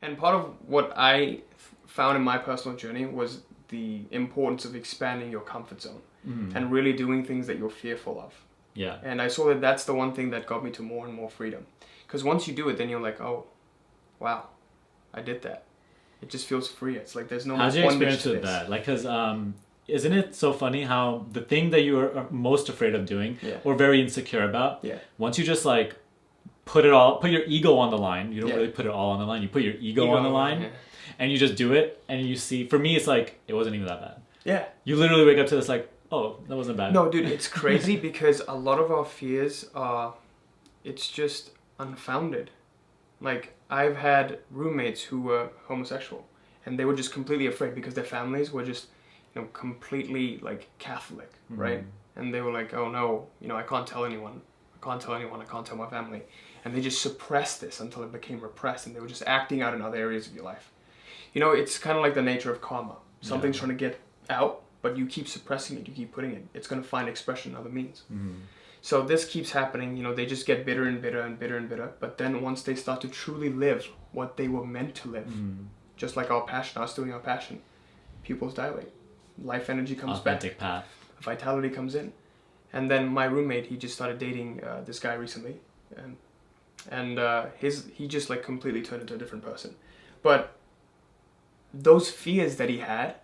And part of what I found in my personal journey was the importance of expanding your comfort zone and really doing things that you're fearful of. Yeah. And I saw that that's the one thing that got me to more and more freedom. Because once you do it, then you're like, oh, wow, I did that. It just feels free. It's like there's no How's your bondage experience to with this. that? Like, because isn't it so funny how the thing that you are most afraid of doing or very insecure about, once you just like put your ego on the line, you don't really put it all on the line, you put your ego on the line and you just do it and you see, for me, it's like, it wasn't even that bad. Yeah. You literally wake up to this like, oh, that wasn't bad. No, dude, it's crazy because a lot of our fears are, it's just unfounded. Like, I've had roommates who were homosexual and they were just completely afraid because their families were just, you know, completely like Catholic, right? And they were like, oh no, you know, I can't tell anyone. I can't tell my family. And they just suppressed this until it became repressed and they were just acting out in other areas of your life. You know, it's kind of like the nature of karma. Something's trying to get out, but you keep suppressing it, you keep putting it. It's going to find expression in other means. So this keeps happening, you know, they just get bitter and bitter and bitter and bitter. But then once they start to truly live what they were meant to live, just like our passion, us doing our passion, pupils dilate. Life energy comes Authentic back. path. Vitality comes in. And then my roommate, he just started dating this guy recently. And he just like completely turned into a different person. But those fears that he had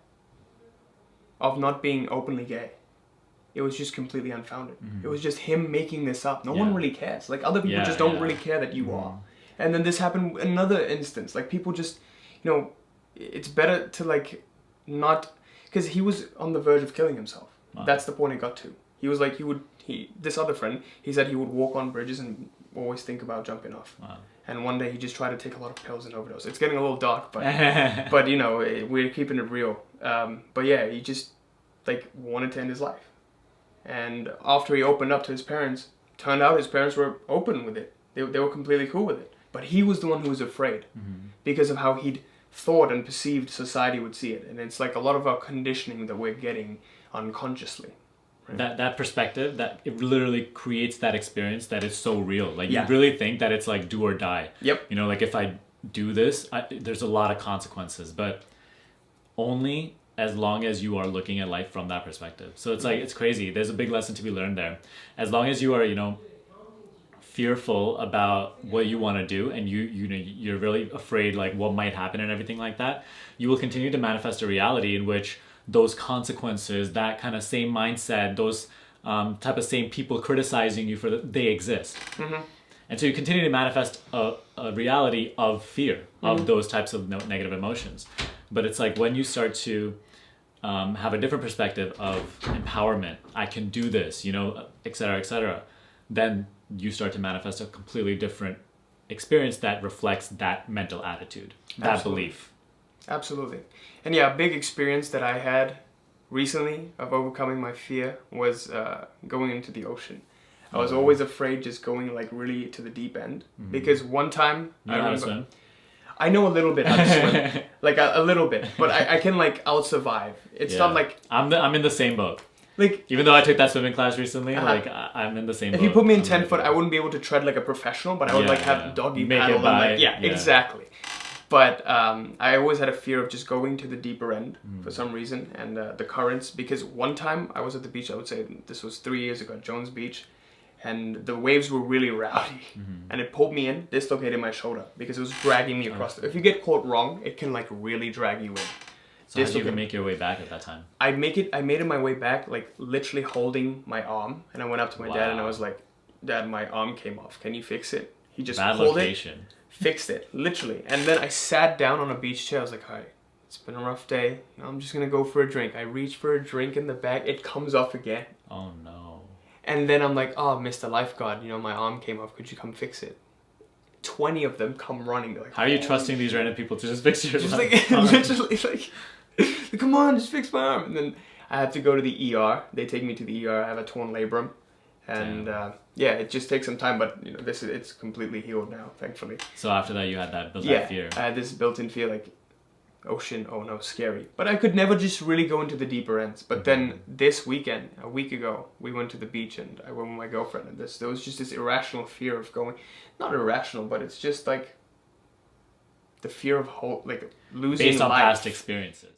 of not being openly gay, it was just completely unfounded. It was just him making this up. No one really cares. Like other people just don't really care that you are. And then this happened in another instance. Like people just, you know, it's better to like not, because he was on the verge of killing himself. Wow. That's the point he got to. He was like, this other friend, he said he would walk on bridges and always think about jumping off. Wow. And one day he just tried to take a lot of pills and overdose. It's getting a little dark, but but you know, we're keeping it real. But yeah, he just like wanted to end his life. And after he opened up to his parents, turned out his parents were open with it. They were completely cool with it. But he was the one who was afraid because of how he'd thought and perceived society would see it. And it's like a lot of our conditioning that we're getting unconsciously. Right? That perspective, that it literally creates that experience that is so real. Like you really think that it's like do or die. Yep. You know, like if I do this, there's a lot of consequences, but only as long as you are looking at life from that perspective. So it's like, it's crazy. There's a big lesson to be learned there. As long as you are, you know, fearful about what you want to do and you're really afraid like what might happen and everything like that, you will continue to manifest a reality in which those consequences, that kind of same mindset, those type of same people criticizing you they exist. And so you continue to manifest a reality of fear, of those types of negative emotions. But it's like when you start to have a different perspective of empowerment, I can do this, you know, et cetera, then you start to manifest a completely different experience that reflects that mental attitude, that belief. Absolutely. And yeah, a big experience that I had recently of overcoming my fear was going into the ocean. I was always afraid just going like really to the deep end because one time You know how to swim? I know a little bit how to swim, like a little bit, but I can like out survive. It's not like I'm in the same boat. Like even though I took that swimming class recently, like I'm in the same boat. If you put me in 10 foot, I wouldn't be able to tread like a professional, but I would like have doggy paddle and like exactly. But I always had a fear of just going to the deeper end for some reason and the currents, because one time I was at the beach, I would say this was 3 years ago at Jones Beach, and the waves were really rowdy and it pulled me in, dislocated my shoulder because it was dragging me across. If you get caught wrong, it can like really drag you in. So how did you make your way back at that time? I made it my way back, like literally holding my arm, and I went up to my dad and I was like, Dad, my arm came off. Can you fix it? He just pulled it, fixed it, literally. And then I sat down on a beach chair. I was like, all right, it's been a rough day. I'm just gonna go for a drink. I reach for a drink in the bag. It comes off again. Oh no. And then I'm like, oh, Mr. Lifeguard, you know, my arm came off. Could you come fix it? 20 of them come running. They're like, how are you trusting these random people to just fix your just like, literally like, come on, just fix my arm. And then I have to go to the ER. They take me to the ER. I have a torn labrum. And it just takes some time, but you know, it's completely healed now, thankfully. So after that, you had that built-in fear. I had this built-in fear, like, ocean, oh no, scary. But I could never just really go into the deeper ends. But then this weekend, a week ago, we went to the beach and I went with my girlfriend, and there was just this irrational fear of going, not irrational, but it's just like, the fear of losing Based on life. past experiences.